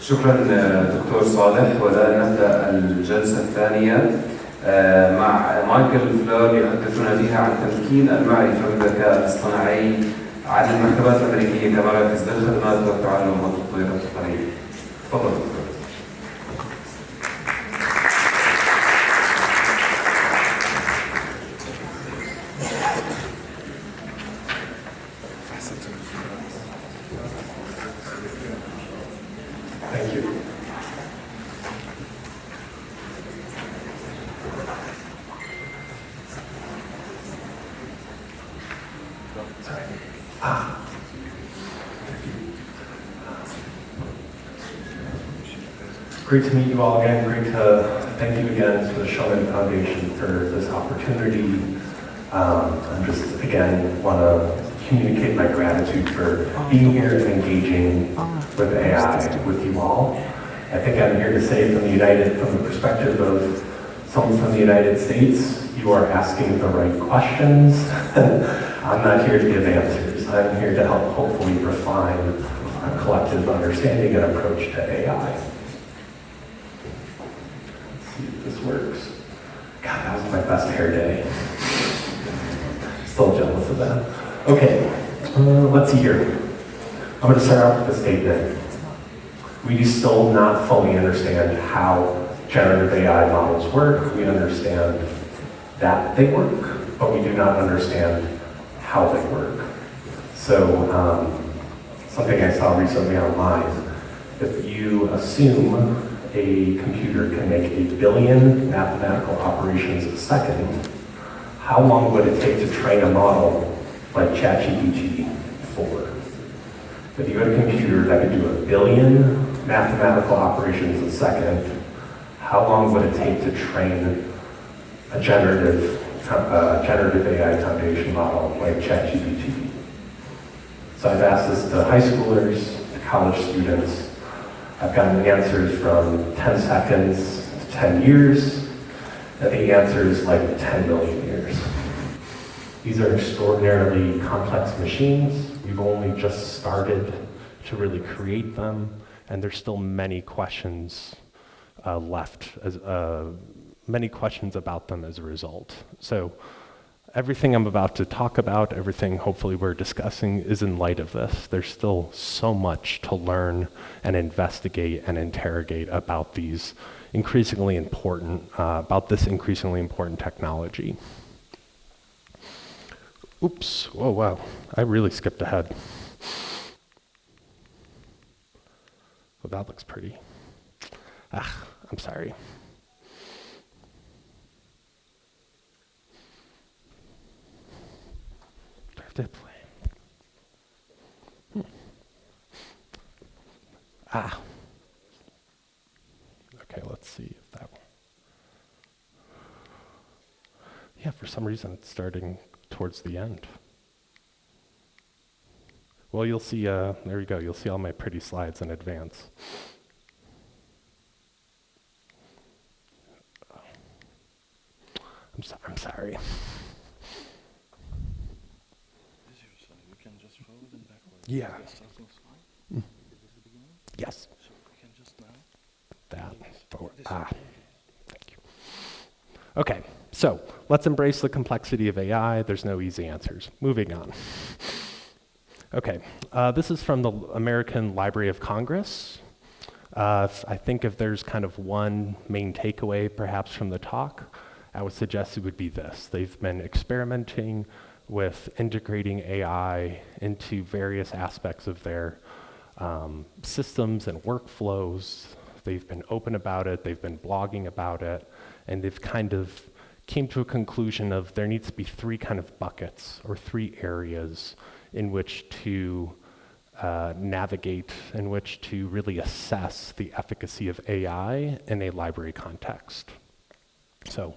شكرا دكتور صالح. والآن نبدأ الجلسة الثانية مع مايكل فليرل يحدثنا فيها عن تمكين المعرفة بالذكاء الاصطناعي عن المكتبات الأمريكية كمراكز للخدمات والتعلم والتطوير التقني. تفضل دكتور. Great to meet you all again. Great to thank you again to the Showman Foundation for this opportunity. I just again want to communicate my gratitude for being here and engaging with AI with you all. I think I'm here to say from the perspective of someone from the United States, you are asking the right questions. I'm not here to give answers. I'm here to help hopefully refine a collective understanding and approach to AI. Works. God, that was my best hair day. Still jealous of that. Okay, let's see here. I'm going to start off with a statement. We do still not fully understand how generative AI models work. We understand that they work, but we do not understand how they work. So, something I saw recently online, if you assume a computer can make 1 billion mathematical operations a second, how long would it take to train a model like ChatGPT 4? If you had a computer that could do 1 billion mathematical operations a second, how long would it take to train a generative AI foundation model like ChatGPT? So I've asked this to high schoolers, to college students. I've gotten answers from 10 seconds to 10 years, and the answer is like 10 million years. These are extraordinarily complex machines. We've only just started to really create them, and there's still many questions left, many questions about them as a result. So everything I'm about to talk about, everything hopefully we're discussing is in light of this. There's still so much to learn and investigate and interrogate about these increasingly important, about this increasingly important technology. Oops, oh wow, I really skipped ahead. Well, that looks pretty. I'm sorry. To play. Okay, let's see if that one. Yeah, for some reason it's starting towards the end. Well, you'll see, there you go, you'll see all my pretty slides in advance. I'm sorry. Yeah. Yes. So we can just now. That. Thank you. Okay, so let's embrace the complexity of AI. There's no easy answers. Moving on. Okay, this is from the American Library of Congress. I think if there's kind of one main takeaway perhaps from the talk, I would suggest it would be this. They've been experimenting with integrating AI into various aspects of their systems and workflows. They've been open about it, they've been blogging about it, and they've kind of came to a conclusion of there needs to be 3 kind of buckets or 3 areas in which to navigate, in which to really assess the efficacy of AI in a library context. So,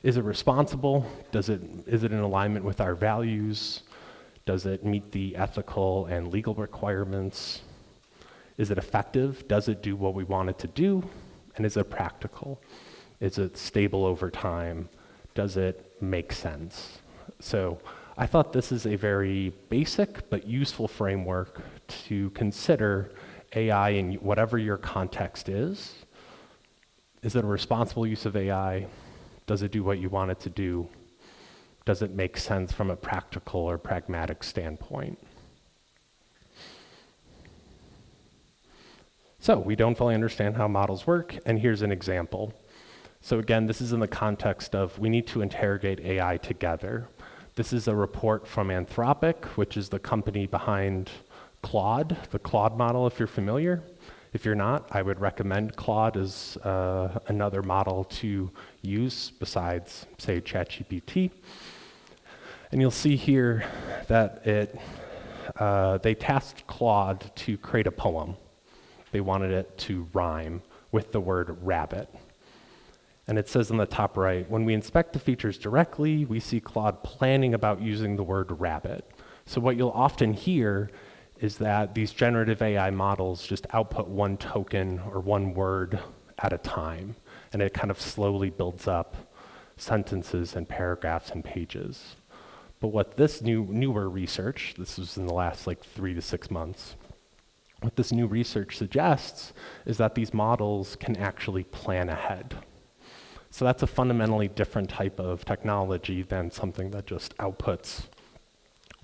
is it responsible? Is it in alignment with our values? Does it meet the ethical and legal requirements? Is it effective? Does it do what we want it to do? And is it practical? Is it stable over time? Does it make sense? So I thought this is a very basic but useful framework to consider AI in whatever your context is it a responsible use of AI? Does it do what you want it to do? Does it make sense from a practical or pragmatic standpoint? So we don't fully understand how models work, and here's an example. So again, this is in the context of we need to interrogate AI together. This is a report from Anthropic, which is the company behind Claude, the Claude model, if you're familiar. If you're not, I would recommend Claude as another model to use besides, say, ChatGPT. And you'll see here that they tasked Claude to create a poem. They wanted it to rhyme with the word rabbit. And it says on the top right, when we inspect the features directly, we see Claude planning about using the word rabbit. So what you'll often hear is that these generative AI models just output one token or one word at a time, and it kind of slowly builds up sentences and paragraphs and pages. But what this newer research, this was in the last like 3 to 6 months, what this new research suggests is that these models can actually plan ahead. So that's a fundamentally different type of technology than something that just outputs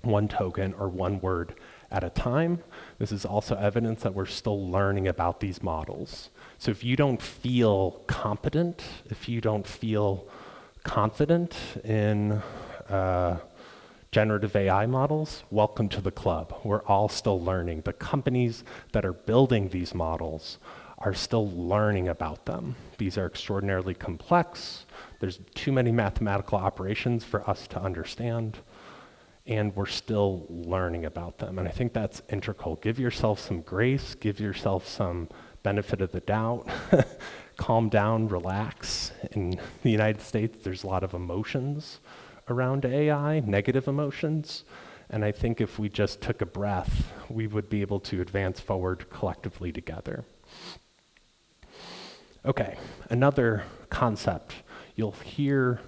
one token or one word at a time. This is also evidence that we're still learning about these models. So if you don't feel competent, if you don't feel confident in generative AI models, welcome to the club. We're all still learning. The companies that are building these models are still learning about them. These are extraordinarily complex. There's too many mathematical operations for us to understand, and we're still learning about them. And I think that's integral. Give yourself some grace, give yourself some benefit of the doubt, calm down, relax. In the United States, there's a lot of emotions around AI, negative emotions. And I think if we just took a breath, we would be able to advance forward collectively together. Okay, another concept. You'll hear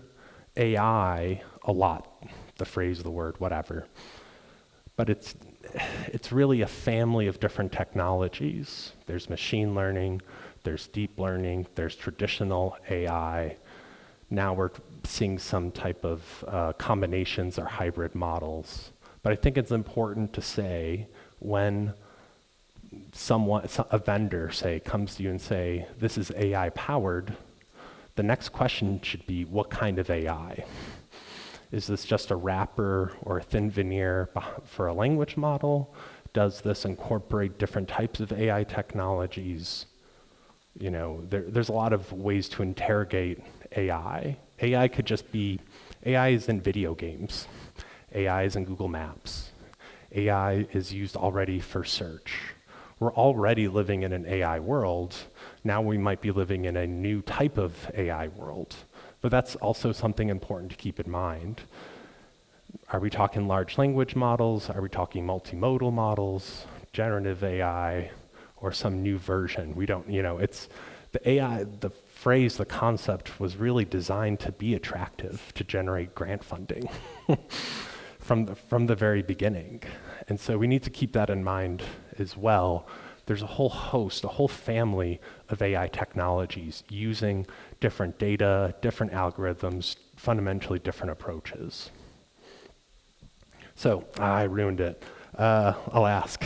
AI a lot, the phrase, the word, whatever. But it's really a family of different technologies. There's machine learning, there's deep learning, there's traditional AI. Now we're seeing some type of combinations or hybrid models. But I think it's important to say when a vendor, say, comes to you and say, this is AI powered, the next question should be, what kind of AI? Is this just a wrapper or a thin veneer for a language model? Does this incorporate different types of AI technologies? You know, there's a lot of ways to interrogate AI. AI could just be, AI is in video games. AI is in Google Maps. AI is used already for search. We're already living in an AI world. Now we might be living in a new type of AI world. But that's also something important to keep in mind. Are we talking large language models? Are we talking multimodal models, generative AI, or some new version? We don't, it's the AI, the phrase, the concept was really designed to be attractive, to generate grant funding from the very beginning. And so we need to keep that in mind as well. There's a whole host, a whole family of AI technologies using different data, different algorithms, fundamentally different approaches. So I ruined it. I'll ask,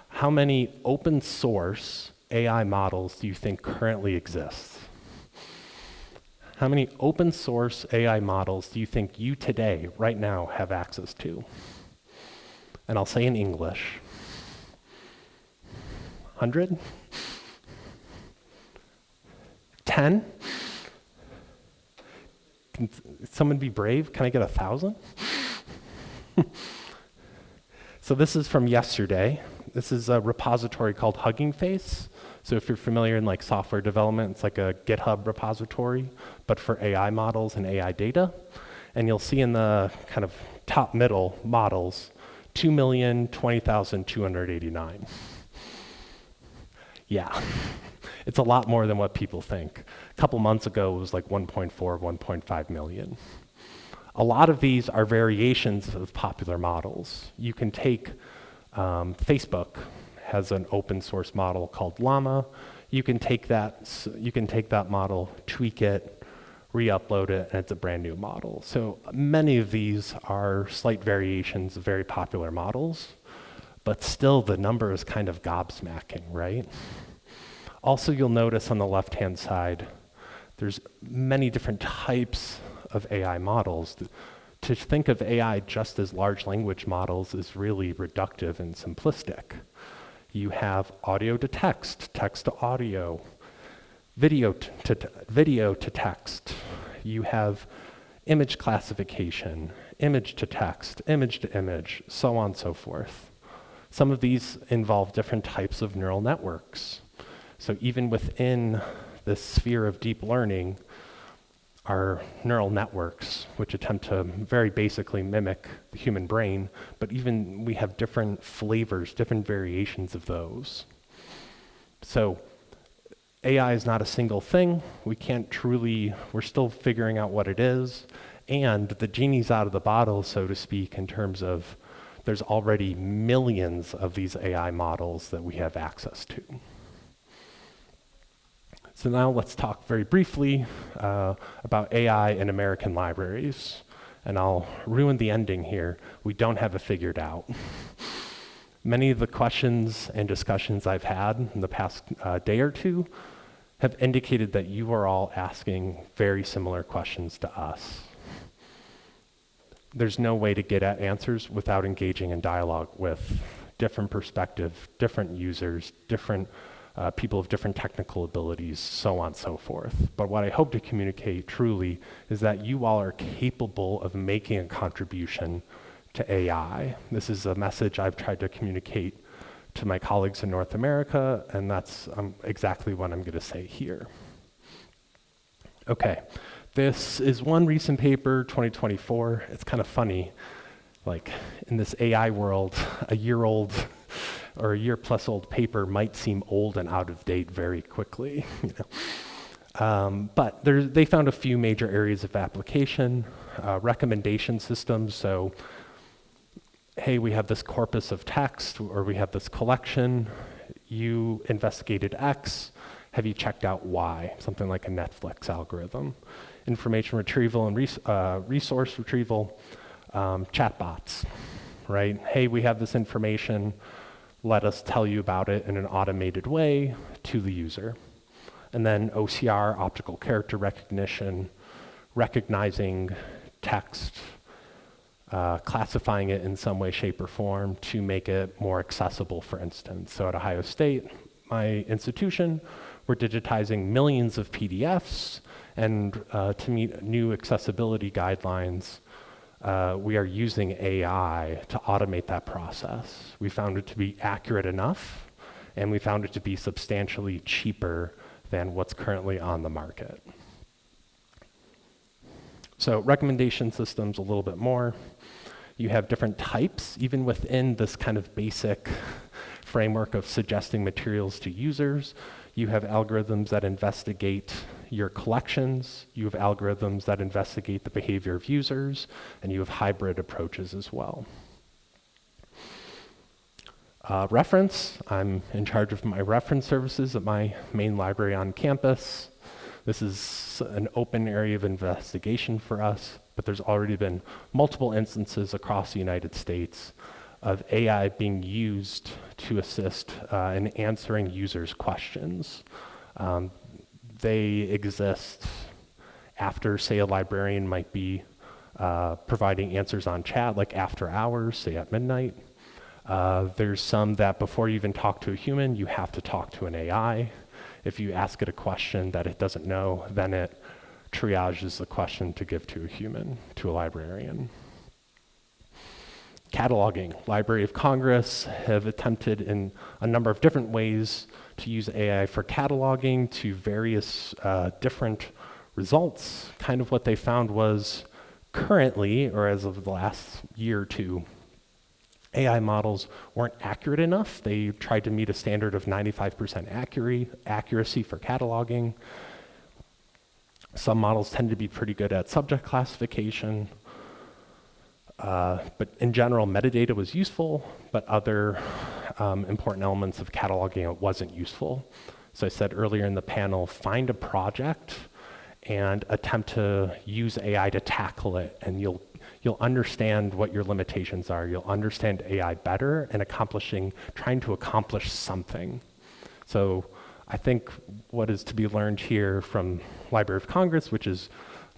how many open source AI models do you think currently exist? How many open source AI models do you think you today, right now, have access to? And I'll say in English. 100? 10? Can someone be brave? Can I get 1,000? So this is from yesterday. This is a repository called Hugging Face. So if you're familiar in like software development, it's like a GitHub repository, but for AI models and AI data. And you'll see in the kind of top middle models, 2,020,289. Yeah, it's a lot more than what people think. A couple months ago, it was like 1.4, 1.5 million. A lot of these are variations of popular models. You can take Facebook has an open source model called Llama. You can take that model, tweak it, re-upload it, and it's a brand new model. So many of these are slight variations of very popular models, but still the number is kind of gobsmacking, right? Also, you'll notice on the left-hand side, there's many different types of AI models. To think of AI just as large language models is really reductive and simplistic. You have audio to text, text to audio, video to text. You have image classification, image to text, image to image, so on and so forth. Some of these involve different types of neural networks. So even within this sphere of deep learning are neural networks, which attempt to very basically mimic the human brain, but even we have different flavors, different variations of those. So AI is not a single thing. We're still figuring out what it is, and the genie's out of the bottle, so to speak, in terms of there's already millions of these AI models that we have access to. So now let's talk very briefly about AI in American libraries. And I'll ruin the ending here. We don't have it figured out. Many of the questions and discussions I've had in the past day or two have indicated that you are all asking very similar questions to us. There's no way to get at answers without engaging in dialogue with different perspectives, different users, different people of different technical abilities, so on and so forth. But what I hope to communicate truly is that you all are capable of making a contribution to AI. This is a message I've tried to communicate to my colleagues in North America, and that's exactly what I'm going to say here. Okay, this is one recent paper, 2024. It's kind of funny, like in this AI world, a year-old or a year-plus old paper might seem old and out of date very quickly. But they found a few major areas of application, recommendation systems. So, hey, we have this corpus of text, or we have this collection. You investigated X. Have you checked out Y? Something like a Netflix algorithm. Information retrieval and resource retrieval, chatbots, right? Hey, we have this information. Let us tell you about it in an automated way to the user. And then OCR, optical character recognition, recognizing text, classifying it in some way, shape, or form to make it more accessible, for instance. So at Ohio State, my institution, we're digitizing millions of PDFs, and to meet new accessibility guidelines, we are using AI to automate that process. We found it to be accurate enough, and we found it to be substantially cheaper than what's currently on the market. So recommendation systems a little bit more. You have different types, even within this kind of basic framework of suggesting materials to users. You have algorithms that investigate your collections, you have algorithms that investigate the behavior of users, and you have hybrid approaches as well. Reference, I'm in charge of my reference services at my main library on campus. This is an open area of investigation for us, but there's already been multiple instances across the United States of AI being used to assist in answering users' questions. They exist after, say, a librarian might be providing answers on chat, like after hours, say at midnight. There's some that before you even talk to a human, you have to talk to an AI. If you ask it a question that it doesn't know, then it triages the question to give to a human, to a librarian. Cataloging. Library of Congress have attempted in a number of different ways to use AI for cataloging to various different results. Kind of what they found was currently, or as of the last year or two, AI models weren't accurate enough. They tried to meet a standard of 95% accuracy for cataloging. Some models tend to be pretty good at subject classification. But in general, metadata was useful, but other important elements of cataloging it wasn't useful. So I said earlier in the panel, find a project and attempt to use AI to tackle it, and you'll understand what your limitations are. You'll understand AI better and trying to accomplish something. So I think what is to be learned here from Library of Congress, which is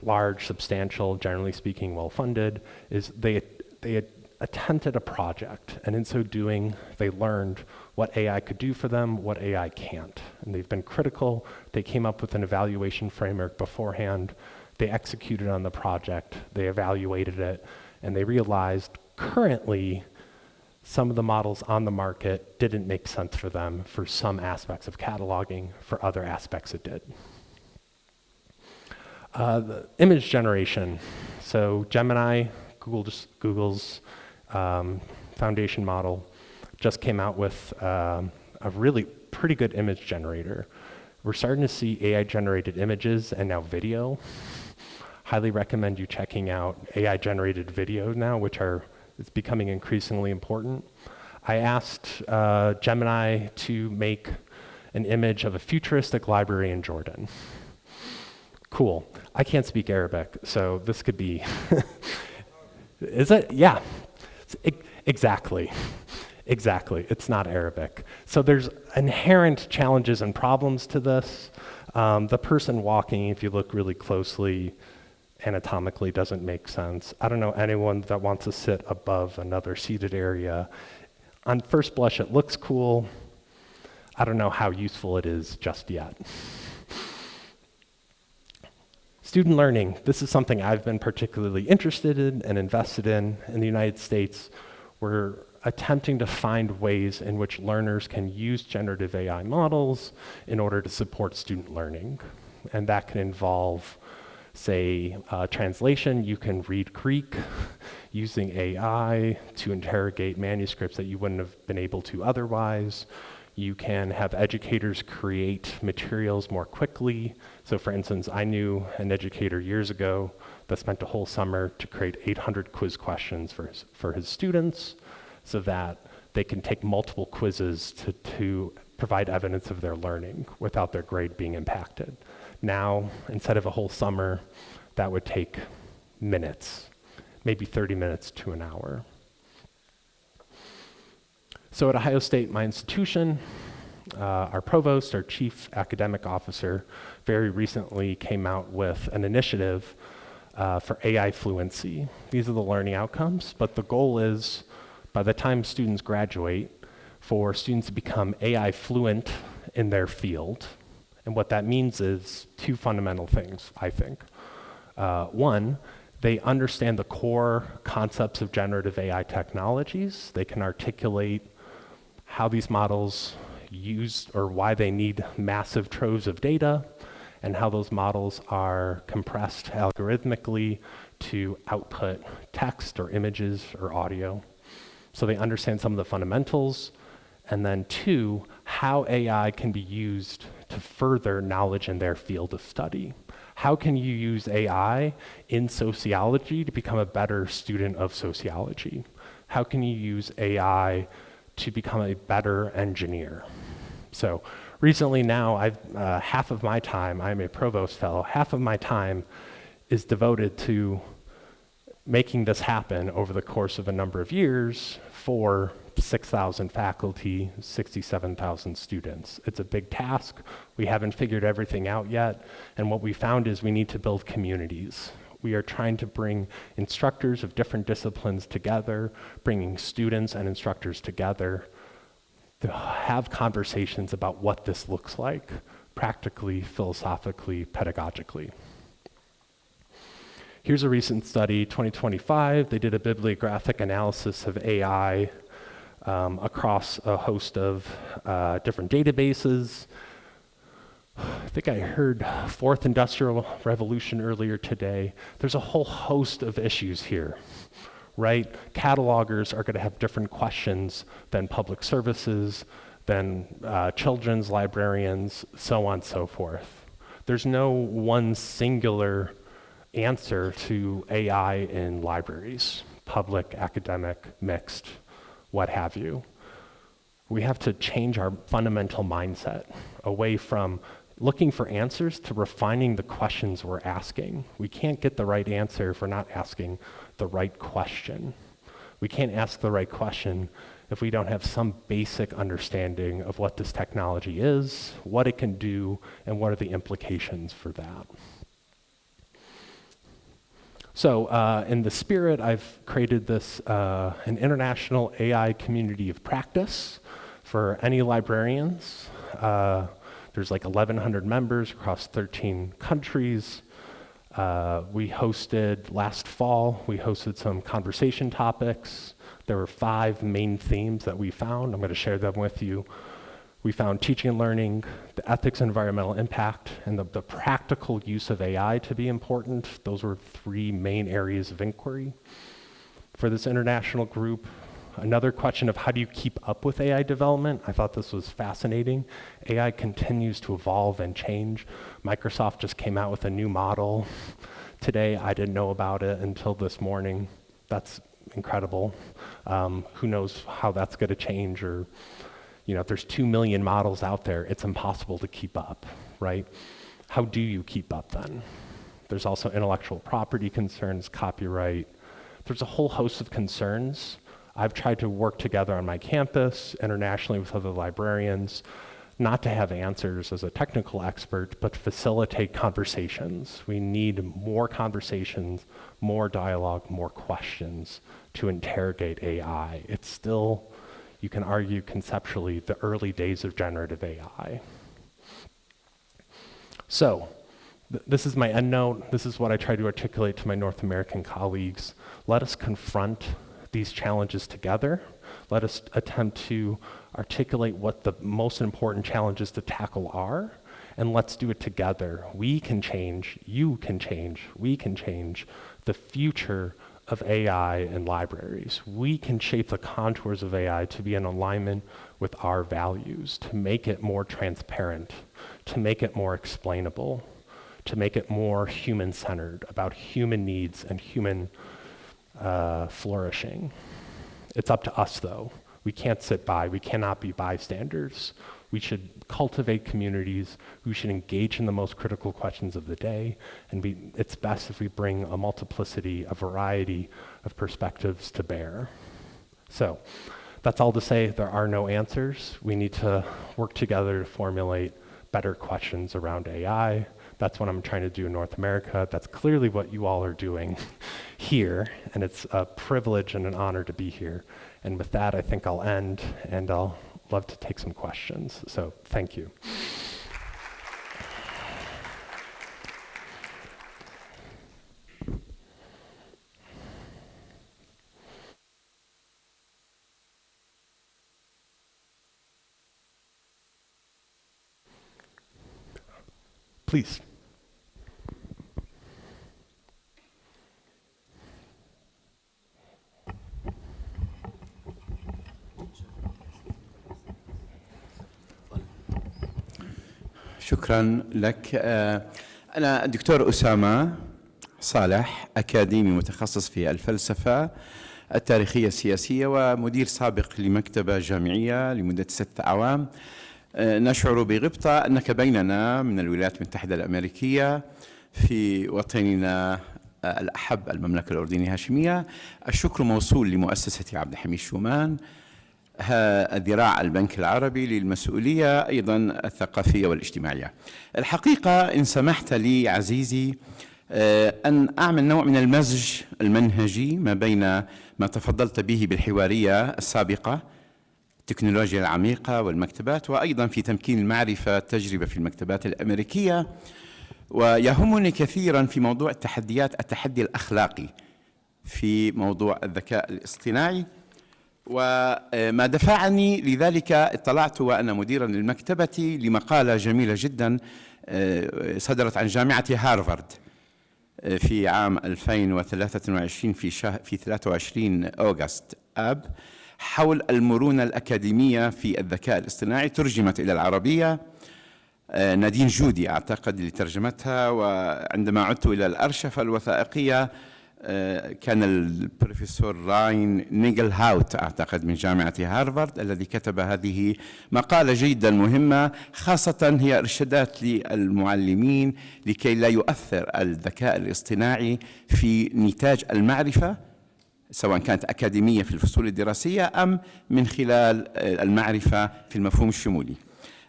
large, substantial, generally speaking, well-funded, is they attempted a project, and in so doing, they learned what AI could do for them, what AI can't. And they've been critical. They came up with an evaluation framework beforehand. They executed on the project, they evaluated it, and they realized currently some of the models on the market didn't make sense for them for some aspects of cataloging, for other aspects it did. The image generation. So Gemini, Google's foundation model, just came out with a really pretty good image generator. We're starting to see AI-generated images and now video. Highly recommend you checking out AI-generated video now, it's becoming increasingly important. I asked Gemini to make an image of a futuristic library in Jordan. Cool. I can't speak Arabic, so this could be... Is it? Yeah. Exactly. Exactly. It's not Arabic. So there's inherent challenges and problems to this. The person walking, if you look really closely, anatomically doesn't make sense. I don't know anyone that wants to sit above another seated area. On first blush, it looks cool. I don't know how useful it is just yet. Student learning. This is something I've been particularly interested in and invested in the United States. We're attempting to find ways in which learners can use generative AI models in order to support student learning. And that can involve, say, translation. You can read Greek using AI to interrogate manuscripts that you wouldn't have been able to otherwise. You can have educators create materials more quickly. So for instance, I knew an educator years ago that spent a whole summer to create 800 quiz questions for his students so that they can take multiple quizzes to provide evidence of their learning without their grade being impacted. Now, instead of a whole summer, that would take minutes, maybe 30 minutes to an hour. So at Ohio State, my institution, our provost, our chief academic officer, very recently came out with an initiative for AI fluency. These are the learning outcomes, but the goal is, by the time students graduate, for students to become AI fluent in their field. And what that means is two fundamental things, I think. One, they understand the core concepts of generative AI technologies. They can articulate how these models use or why they need massive troves of data, and how those models are compressed algorithmically to output text or images or audio. So they understand some of the fundamentals. And then two, how AI can be used to further knowledge in their field of study. How can you use AI in sociology to become a better student of sociology? How can you use AI to become a better engineer? So recently now, half of my time, I'm a provost fellow, half of my time is devoted to making this happen over the course of a number of years for 6,000 faculty, 67,000 students. It's a big task. We haven't figured everything out yet. And what we found is we need to build communities. We are trying to bring instructors of different disciplines together, bringing students and instructors together to have conversations about what this looks like, practically, philosophically, pedagogically. Here's a recent study, 2025. They did a bibliographic analysis of AI across a host of different databases. I think I heard Fourth Industrial Revolution earlier today. There's a whole host of issues here, right? Catalogers are going to have different questions than public services, than children's librarians, so on and so forth. There's no one singular answer to AI in libraries. public, academic, mixed, what have you. We have to change our fundamental mindset away from looking for answers to refining the questions we're asking. We can't get the right answer if we're not asking the right question. We can't ask the right question if we don't have some basic understanding of what this technology is, what it can do, and what are the implications for that. So in the spirit, I've created this, an international AI community of practice for any librarians. There's like 1,100 members across 13 countries. We hosted, last fall, we hosted some conversation topics. There were 5 main themes that we found. I'm going to share them with you. We found teaching and learning, the ethics and environmental impact, and the practical use of AI to be important. Those were 3 main areas of inquiry. For this international group, another question of how do you keep up with AI development? I thought this was fascinating. AI continues to evolve and change. Microsoft just came out with a new model today. I didn't know about it until this morning. That's incredible. Who knows how that's going to change, or if there's 2 million models out there, it's impossible to keep up, right? How do you keep up then? There's also intellectual property concerns, copyright. There's a whole host of concerns. I've tried to work together on my campus, internationally with other librarians, not to have answers as a technical expert, but facilitate conversations. We need more conversations, more dialogue, more questions to interrogate AI. It's still, you can argue conceptually, the early days of generative AI. So, this is my endnote. This is what I try to articulate to my North American colleagues. Let us confront these challenges together. Let us attempt to articulate what the most important challenges to tackle are, and let's do it together. We can change, you can change, we can change the future of AI in libraries. We can shape the contours of AI to be in alignment with our values, to make it more transparent, to make it more explainable, to make it more human-centered, about human needs and human flourishing. It's up to us, though. We can't sit by. We cannot be bystanders. We should cultivate communities who should engage in the most critical questions of the day, and it's best if we bring a multiplicity, a variety of perspectives to bear. So that's all to say there are no answers. We need to work together to formulate better questions around AI. That's what I'm trying to do in North America. That's clearly what you all are doing here, and it's a privilege and an honor to be here. And with that, I think I'll end, and I'll love to take some questions. So thank you. Please. شكرا لك. أنا الدكتور أسامة صالح، أكاديمي متخصص في الفلسفة التاريخية السياسية ومدير سابق لمكتبة جامعية لمدة 6 أعوام. نشعر بغبطة أنك بيننا من الولايات المتحدة الأمريكية في وطننا الأحب المملكة الأردنية الهاشمية. الشكر موصول لمؤسسة عبدالحميد شومان، الذراع البنك العربي للمسؤولية أيضا الثقافية والاجتماعية. الحقيقة إن سمحت لي عزيزي أن أعمل نوع من المزج المنهجي ما بين ما تفضلت به بالحوارية السابقة، التكنولوجيا العميقة والمكتبات، وأيضا في تمكين المعرفة تجربة في المكتبات الأمريكية. ويهمني كثيرا في موضوع التحديات التحدي الأخلاقي في موضوع الذكاء الاصطناعي، وما دفعني لذلك اطلعت وأنا مديرا للمكتبة لمقالة جميلة جدا صدرت عن جامعة هارفارد في عام 2023 في 23 أغسطس آب حول المرونة الأكاديمية في الذكاء الاصطناعي، ترجمت إلى العربية. نادين جودي أعتقد اللي ترجمتها، وعندما عدت إلى الأرشفة الوثائقية كان البروفيسور راين نيجلهاوت أعتقد من جامعة هارفارد الذي كتب هذه مقالة جدا مهمة، خاصة هي إرشادات للمعلمين لكي لا يؤثر الذكاء الاصطناعي في نتاج المعرفة، سواء كانت أكاديمية في الفصول الدراسية أم من خلال المعرفة في المفهوم الشمولي.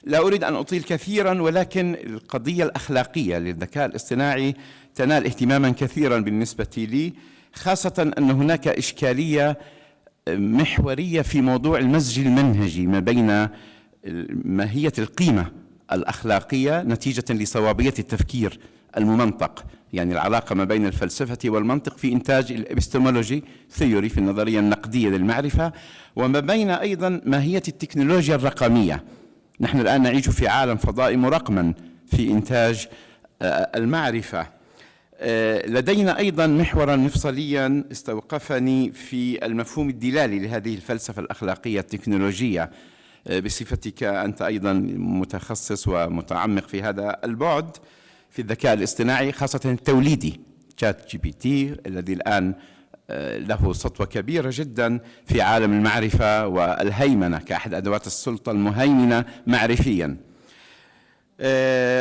لا أريد أن أطيل كثيرا، ولكن القضية الأخلاقية للذكاء الاصطناعي تنال اهتماما كثيرا بالنسبة لي، خاصة أن هناك إشكالية محورية في موضوع المزج المنهجي ما بين ماهية القيمة الأخلاقية نتيجة لصوابية التفكير الممنطق، يعني العلاقة ما بين الفلسفة والمنطق في إنتاج الإبستمولوجي ثيوري في النظرية النقدية للمعرفة، وما بين أيضا ماهية التكنولوجيا الرقمية. نحن الآن نعيش في عالم فضائي مرقما في إنتاج المعرفة. لدينا أيضا محورا مفصليا استوقفني في المفهوم الدلالي لهذه الفلسفة الأخلاقية التكنولوجية، بصفتك أنت أيضا متخصص ومتعمق في هذا البعد في الذكاء الاصطناعي، خاصة التوليدي شات جي بي تي الذي الآن له سطوة كبيرة جدا في عالم المعرفة والهيمنة كأحد أدوات السلطة المهيمنة معرفيا.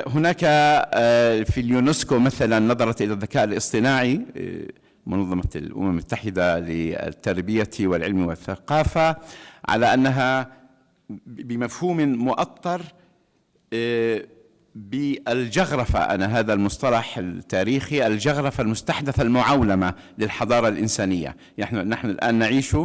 هناك في اليونسكو مثلا نظرت إلى الذكاء الاصطناعي منظمة الأمم المتحدة للتربية والعلم والثقافة على أنها بمفهوم مؤطر بالجغرفة، أنا هذا المصطلح التاريخي، الجغرفة المستحدثة المعولمة للحضارة الإنسانية. نحن الآن نعيش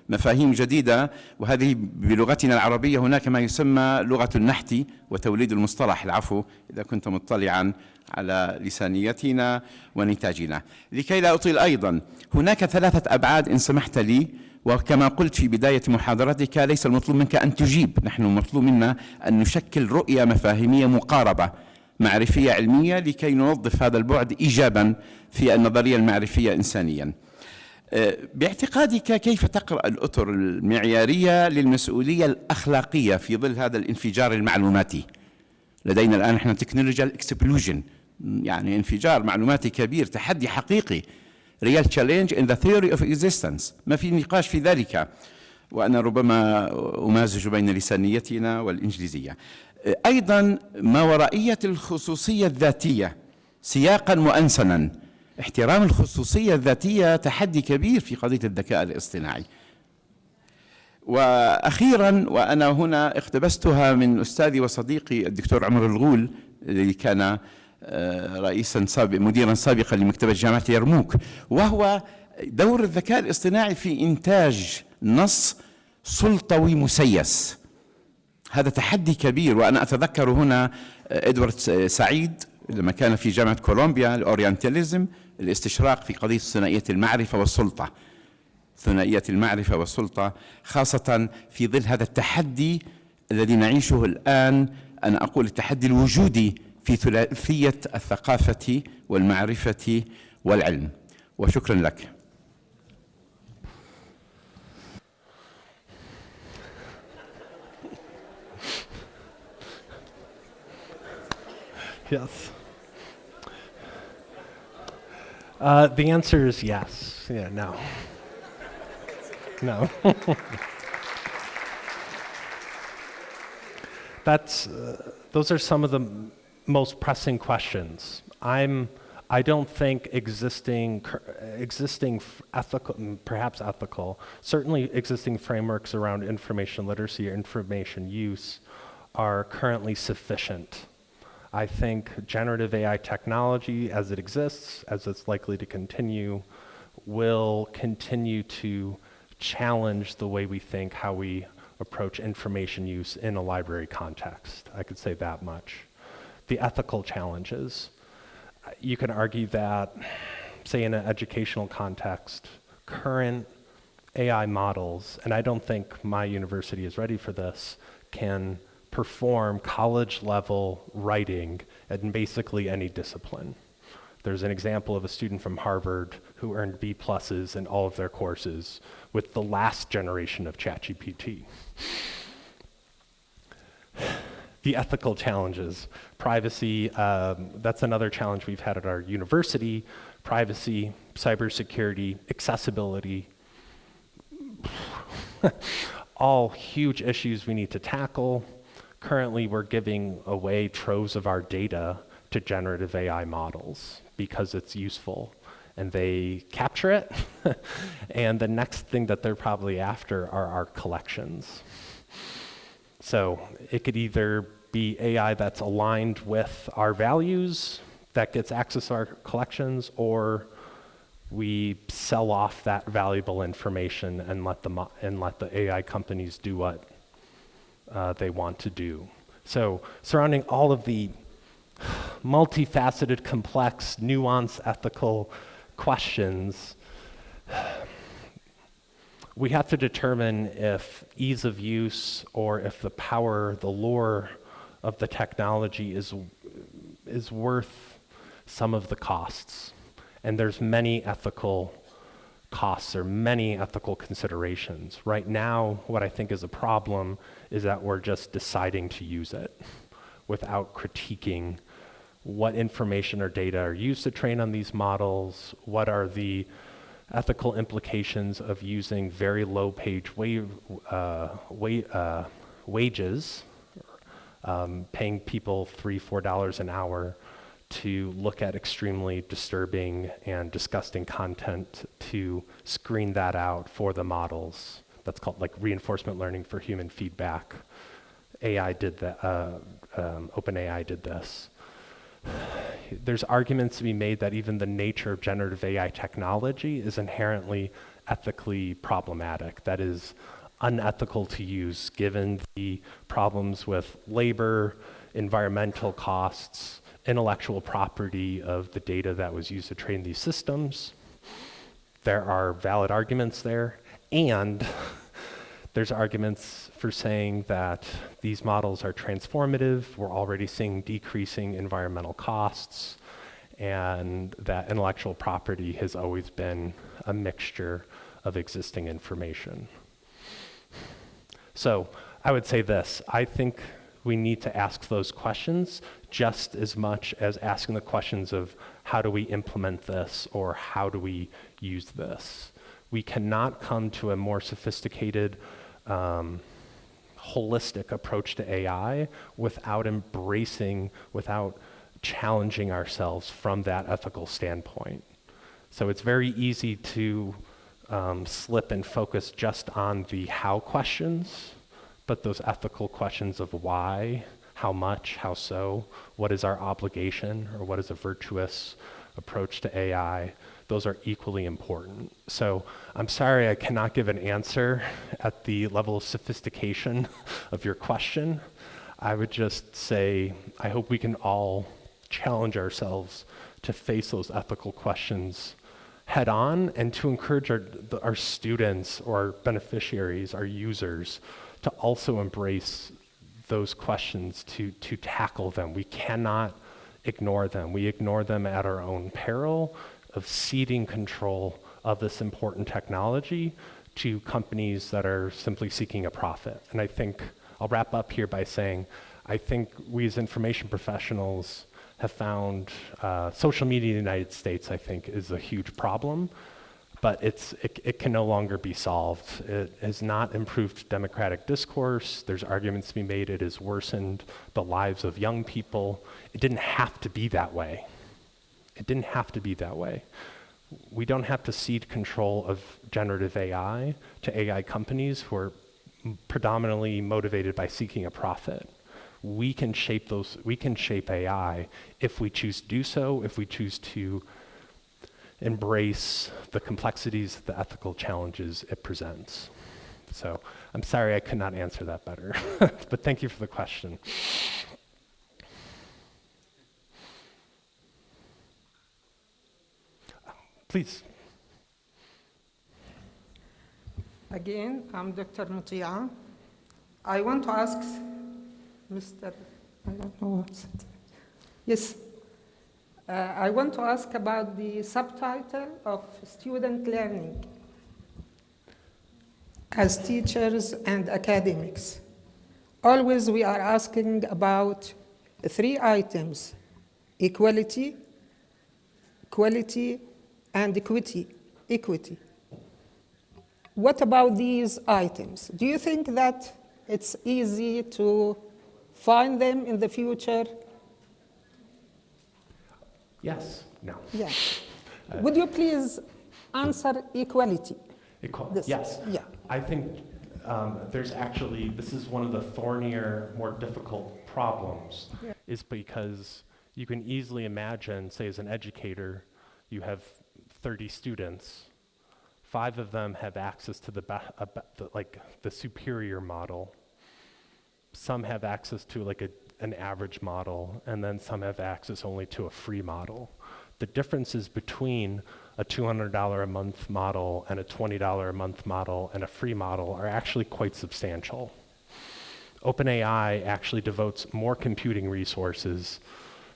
مفاهيم جديدة، وهذه بلغتنا العربية هناك ما يسمى لغة النحت وتوليد المصطلح، العفو إذا كنت مطلعا على لسانيتنا ونتاجنا. لكي لا أطيل أيضا، هناك 3 أبعاد إن سمحت لي، وكما قلت في بداية محاضرتك ليس المطلوب منك أن تجيب، نحن مطلوب منا أن نشكل رؤية مفاهيمية مقاربة معرفية علمية لكي نوظف هذا البعد إيجابا في النظرية المعرفية إنسانيا. باعتقادك كيف تقرأ الأطر المعيارية للمسؤولية الأخلاقية في ظل هذا الانفجار المعلوماتي؟ لدينا الآن نحن تكنولوجيال اكسبلوجن، يعني انفجار معلوماتي كبير، تحدي حقيقي، real challenge in the theory of existence، ما في نقاش في ذلك، وأنا ربما أمازج بين لسانيتنا والإنجليزية. أيضا ما ورائية الخصوصية الذاتية سياقا مؤنسنا، احترام الخصوصية الذاتية تحدي كبير في قضية الذكاء الاصطناعي. وأخيرا، وأنا هنا اقتبستها من أستاذي وصديقي الدكتور عمر الغول الذي كان مديرا سابقا لمكتبة جامعة يرموك، وهو دور الذكاء الاصطناعي في إنتاج نص سلطوي مسيس. هذا تحدي كبير، وأنا أتذكر هنا إدوارد سعيد لما كان في جامعة كولومبيا الأورينتاليزم، الاستشراق في قضية ثنائية المعرفة والسلطة، ثنائية المعرفة والسلطة، خاصة في ظل هذا التحدي الذي نعيشه الآن، أنا أقول التحدي الوجودي في ثلاثية الثقافة والمعرفة والعلم. وشكرا لك. Yes. The answer is yes. Yeah, no. No. Those are some of the most pressing questions. I don't think existing ethical, perhaps ethical, certainly existing frameworks around information literacy or information use are currently sufficient. I think generative AI technology as it exists, as it's likely to continue, will continue to challenge the way we think, how we approach information use in a library context. I could say that much. The ethical challenges. You can argue that, say in an educational context, current AI models, and I don't think my university is ready for this, can perform college-level writing in basically any discipline. There's an example of a student from Harvard who earned B+ in all of their courses with the last generation of ChatGPT. The ethical challenges. Privacy, that's another challenge we've had at our university. Privacy, cybersecurity, accessibility, all huge issues we need to tackle. Currently, we're giving away troves of our data to generative AI models because it's useful and they capture it. And the next thing that they're probably after are our collections. So it could either be AI that's aligned with our values that gets access to our collections, or we sell off that valuable information and let the AI companies do what they want to do. So surrounding all of the multifaceted, complex, nuanced, ethical questions, we have to determine if ease of use or if the power, the lure of the technology is worth some of the costs. And there's many ethical costs or many ethical considerations. Right now, what I think is a problem is that we're just deciding to use it without critiquing what information or data are used to train on these models, what are the ethical implications of using very low page wages, paying people $3, $4 an hour to look at extremely disturbing and disgusting content to screen that out for the models. That's called like reinforcement learning for human feedback. AI did that, OpenAI did this. There's arguments to be made that even the nature of generative AI technology is inherently ethically problematic. That is unethical to use given the problems with labor, environmental costs, intellectual property of the data that was used to train these systems. There are valid arguments there, and there's arguments for saying that these models are transformative. We're already seeing decreasing environmental costs, and that intellectual property has always been a mixture of existing information. So I would say this, I think we need to ask those questions just as much as asking the questions of how do we implement this or how do we use this. We cannot come to a more sophisticated, holistic approach to AI without embracing, without challenging ourselves from that ethical standpoint. So it's very easy to slip and focus just on the how questions, but those ethical questions of why, how much, how so, what is our obligation, or what is a virtuous approach to AI, those are equally important. So I'm sorry I cannot give an answer at the level of sophistication of your question. I would just say, I hope we can all challenge ourselves to face those ethical questions head on and to encourage our students or our beneficiaries, our users, to also embrace those questions, to tackle them. We cannot ignore them. We ignore them at our own peril of ceding control of this important technology to companies that are simply seeking a profit. And I think, I'll wrap up here by saying, I think we as information professionals have found social media in the United States, I think, is a huge problem, but it can no longer be solved. It has not improved democratic discourse. There's arguments to be made. It has worsened the lives of young people. It didn't have to be that way. It didn't have to be that way. We don't have to cede control of generative AI to AI companies who are predominantly motivated by seeking a profit. We can shape AI if we choose to do so, if we choose to embrace the complexities, the ethical challenges it presents. So I'm sorry I could not answer that better, but thank you for the question. Please. Again, I'm Dr. Mutia. I want to ask Mr. I don't know what's it. Yes. I want to ask about the subtitle of student learning as teachers and academics. Always we are asking about 3 items: equality, quality, and equity. What about these items? Do you think that it's easy to find them in the future? Yes, no. Yeah. Would you please answer equality? Yes. Yeah. I think there's actually, this is one of the thornier, more difficult problems, is because you can easily imagine, say as an educator, you have 30 students, 5 of them have access to the superior model, some have access to an average model, and then some have access only to a free model. The differences between a $200 a month model and a $20 a month model and a free model are actually quite substantial. OpenAI actually devotes more computing resources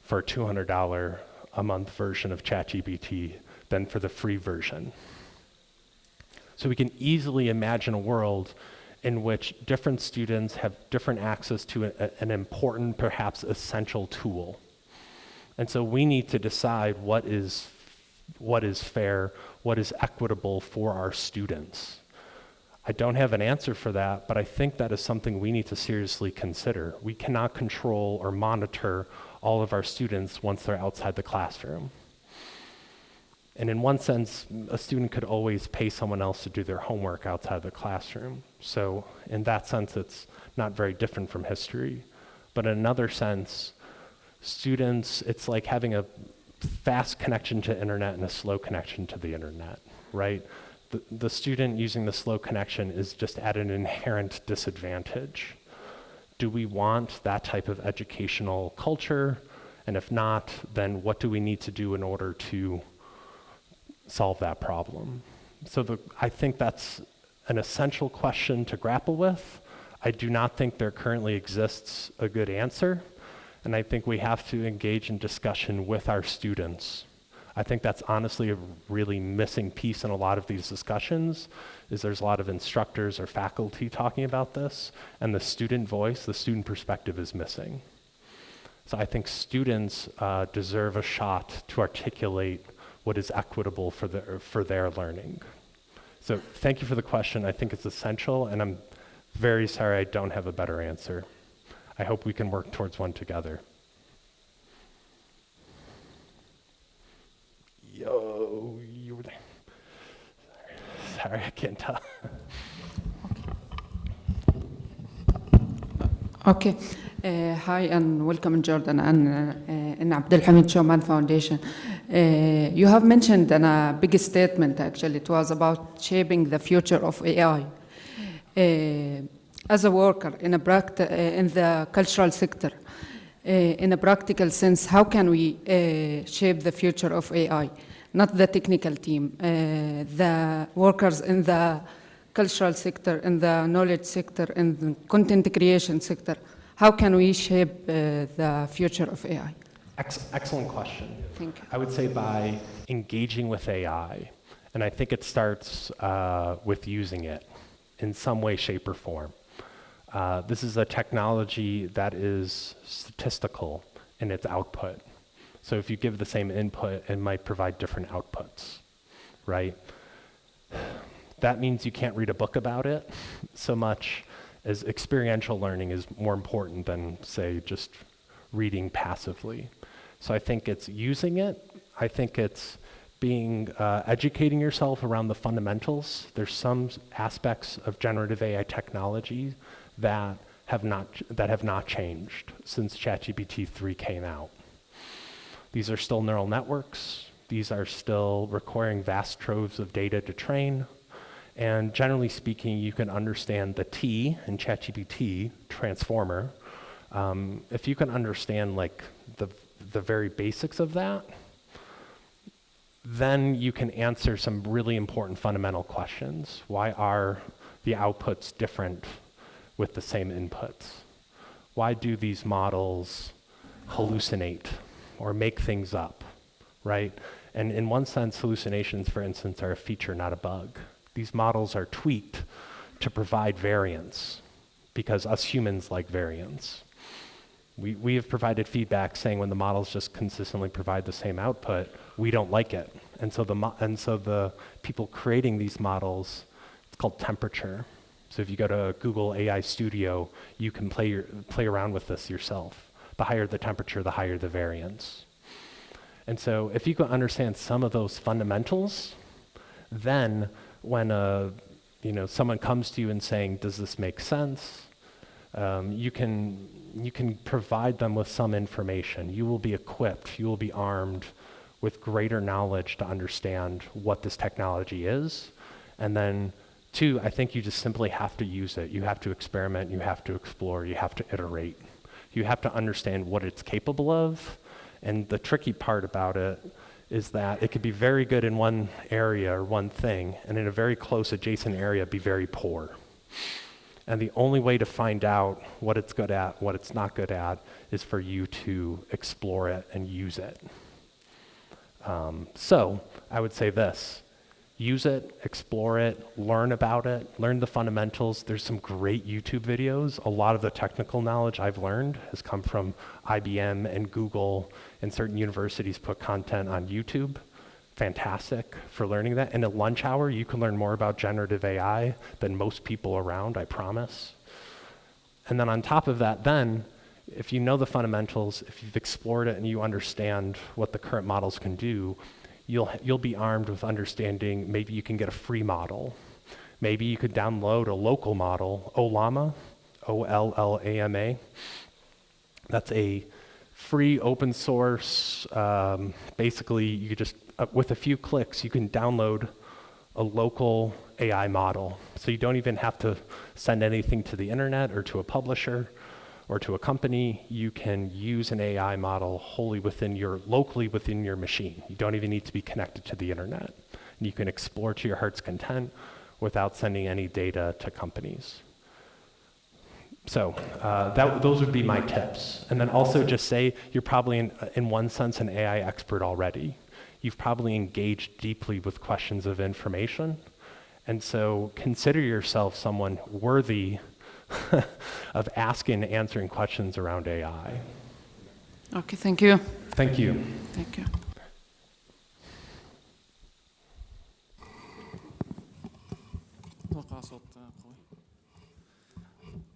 for a $200 a month version of ChatGPT than for the free version. So we can easily imagine a world in which different students have different access to an important, perhaps essential tool. And so we need to decide what is fair, what is equitable for our students. I don't have an answer for that, but I think that is something we need to seriously consider. We cannot control or monitor all of our students once they're outside the classroom. And in one sense, a student could always pay someone else to do their homework outside the classroom. So in that sense, it's not very different from history. But in another sense, students, it's like having a fast connection to internet and a slow connection to the internet, right? The student using the slow connection is just at an inherent disadvantage. Do we want that type of educational culture? And if not, then what do we need to do in order to solve that problem? So I think that's an essential question to grapple with. I do not think there currently exists a good answer, and I think we have to engage in discussion with our students. I think that's honestly a really missing piece in a lot of these discussions, is there's a lot of instructors or faculty talking about this, and the student voice, the student perspective is missing. So I think students deserve a shot to articulate what is equitable for their learning. So thank you for the question. I think it's essential, and I'm very sorry I don't have a better answer. I hope we can work towards one together. Yo, you were there. Sorry, I can't tell. Okay. Hi and welcome in Jordan and in Abdelhamid Showman Foundation. You have mentioned in a big statement, actually, it was about shaping the future of AI. As a worker in the cultural sector, in a practical sense, how can we shape the future of AI? Not the technical team, the workers in the cultural sector, in the knowledge sector, in the content creation sector. How can we shape the future of AI? Excellent question. Thank you. I would say by engaging with AI, and I think it starts with using it in some way, shape, or form. This is a technology that is statistical in its output. So if you give the same input, it might provide different outputs, right? That means you can't read a book about it so much as experiential learning is more important than, say, just reading passively. So I think it's using it. I think it's educating yourself around the fundamentals. There's some aspects of generative AI technology that have not changed since ChatGPT 3 came out. These are still neural networks. These are still requiring vast troves of data to train. And generally speaking, you can understand the T in ChatGPT, transformer. If you can understand like the very basics of that, then you can answer some really important fundamental questions. Why are the outputs different with the same inputs? Why do these models hallucinate or make things up, right? And in one sense, hallucinations, for instance, are a feature, not a bug. These models are tweaked to provide variance because us humans like variance. We have provided feedback saying when the models just consistently provide the same output, we don't like it. And so the people creating these models, it's called temperature. So if you go to Google AI Studio, you can play around with this yourself. The higher the temperature, the higher the variance. And so if you can understand some of those fundamentals, then when someone comes to you and saying, does this make sense? You can provide them with some information. You will be equipped, you will be armed with greater knowledge to understand what this technology is. And then two, I think you just simply have to use it. You have to experiment, you have to explore, you have to iterate. You have to understand what it's capable of. And the tricky part about it is that it could be very good in one area or one thing, and in a very close adjacent area be very poor. And the only way to find out what it's good at, what it's not good at, is for you to explore it and use it. So I would say this: use it, explore it, learn about it, learn the fundamentals. There's some great YouTube videos. A lot of the technical knowledge I've learned has come from IBM and Google, and certain universities put content on YouTube. Fantastic for learning that. In a lunch hour, you can learn more about generative AI than most people around, I promise. And then on top of that, then, if you know the fundamentals, if you've explored it and you understand what the current models can do, you'll be armed with understanding. Maybe you can get a free model. Maybe you could download a local model, Ollama, O-L-L-A-M-A. That's a free open source, basically you just, with a few clicks, you can download a local AI model. So you don't even have to send anything to the internet or to a publisher or to a company. You can use an AI model locally within your machine. You don't even need to be connected to the internet. And you can explore to your heart's content without sending any data to companies. So those would be my tips. And then also just say you're probably in one sense an AI expert already. You've probably engaged deeply with questions of information. And so consider yourself someone worthy of asking and answering questions around AI. Okay, thank you. Thank you. Thank you. أتوقع صوت قوي.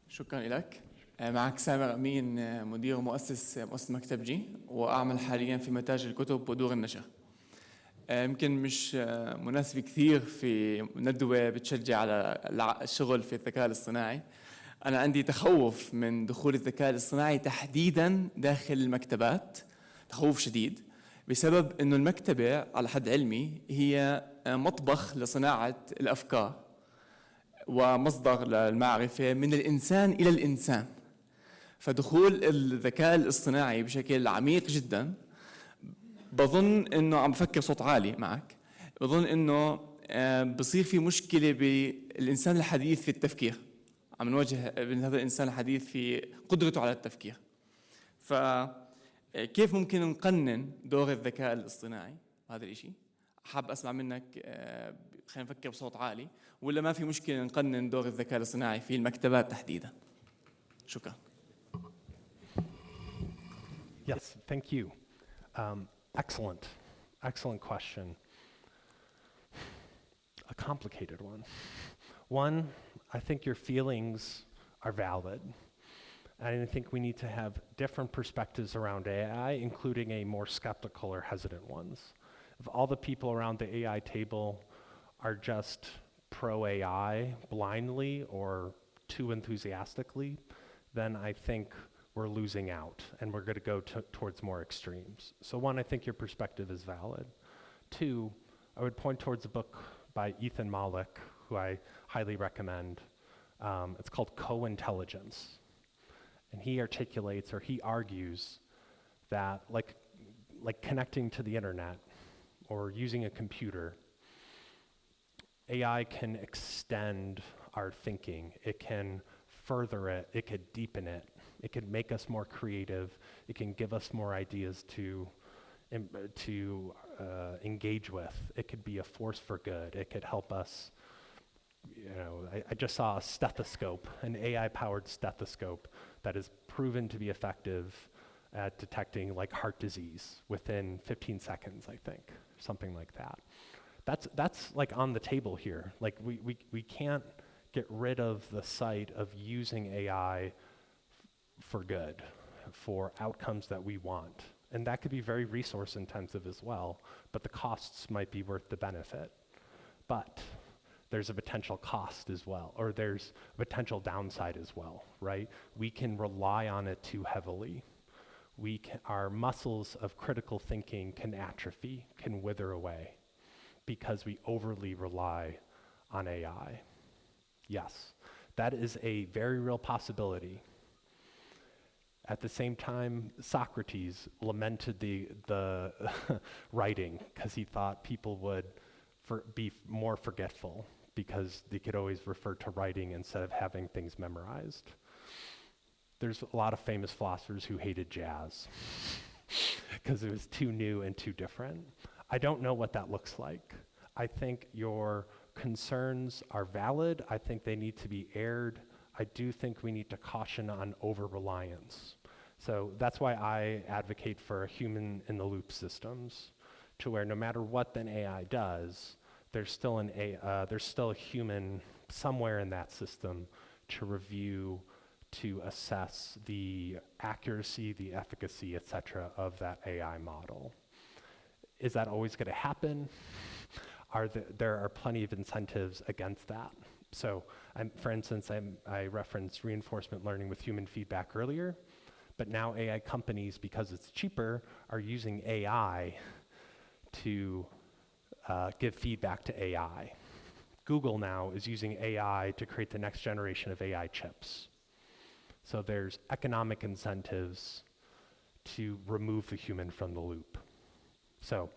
شكرا لك. معك سامر أمين، مدير مؤسسة مكتبة، وأعمل حاليا في متاجر الكتب ودور النشر. يمكن مش مناسب كثير في ندوة بتشجع على الشغل في الذكاء الاصطناعي. أنا عندي تخوف من دخول الذكاء الاصطناعي تحديداً داخل المكتبات، تخوف شديد، بسبب إنه المكتبة على حد علمي هي مطبخ لصناعة الأفكار ومصدر للمعرفة من الإنسان إلى الإنسان. فدخول الذكاء الاصطناعي بشكل عميق جداً، بظن إنه عم بفكر صوت عالي معك، بظن إنه بصير في مشكلة بالإنسان الحديث في التفكير. عم نواجه هذا الإنسان الحديث في قدرته على التفكير. فكيف ممكن نقنن دور الذكاء الاصطناعي هذا الإشي؟ حاب أسمع منك، خلينا نفكر بصوت عالي، ولا ما في مشكلة نقنن دور الذكاء الاصطناعي في المكتبات تحديدا؟ شكرا. Yes, thank you. Excellent question. A complicated one. One, I think your feelings are valid. And I think we need to have different perspectives around AI, including a more skeptical or hesitant ones. If all the people around the AI table are just pro-AI blindly or too enthusiastically, then I think we're losing out and we're going to go towards more extremes. So one, I think your perspective is valid. Two, I would point towards a book by Ethan Malik, who I highly recommend. It's called Co-Intelligence. And he articulates, or he argues, that like connecting to the internet or using a computer, AI can extend our thinking. It can further it. It could deepen it. It can make us more creative. It can give us more ideas to engage with. It could be a force for good. It could help us I just saw a stethoscope, an AI-powered stethoscope that is proven to be effective at detecting like heart disease within 15 seconds, I think, something like that. That's like on the table here. Like we can't get rid of the sight of using AI for good, for outcomes that we want. And that could be very resource intensive as well, but the costs might be worth the benefit. But there's a potential cost as well, or there's a potential downside as well, right? We can rely on it too heavily. Our muscles of critical thinking can atrophy, can wither away, because we overly rely on AI. Yes, that is a very real possibility. At the same time, Socrates lamented the writing because he thought people would be more forgetful because they could always refer to writing instead of having things memorized. There's a lot of famous philosophers who hated jazz because it was too new and too different. I don't know what that looks like. I think your concerns are valid. I think they need to be aired. I do think we need to caution on over-reliance. So that's why I advocate for human-in-the-loop systems, to where no matter what an AI does, there's still a human somewhere in that system to review, to assess the accuracy, the efficacy, et cetera, of that AI model. Is that always going to happen? There are plenty of incentives against that. So, for instance, I referenced reinforcement learning with human feedback earlier, but now AI companies, because it's cheaper, are using AI to give feedback to AI. Google now is using AI to create the next generation of AI chips. So there's economic incentives to remove the human from the loop. So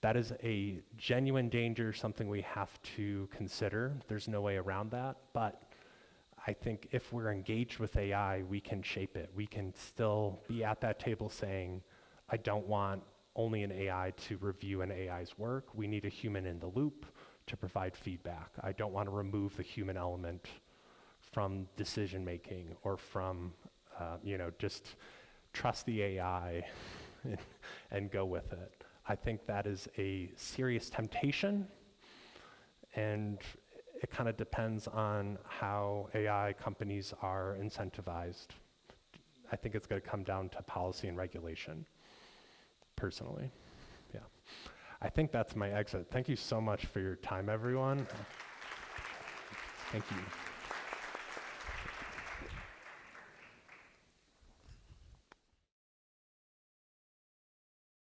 that is a genuine danger, something we have to consider. There's no way around that, but I think if we're engaged with AI, we can shape it. We can still be at that table saying, I don't want only an AI to review an AI's work. We need a human in the loop to provide feedback. I don't want to remove the human element from decision making or from, just trust the AI and go with it. I think that is a serious temptation, and it kind of depends on how AI companies are incentivized. I think it's going to come down to policy and regulation, personally. Yeah. I think that's my exit. Thank you so much for your time, everyone. Thank you.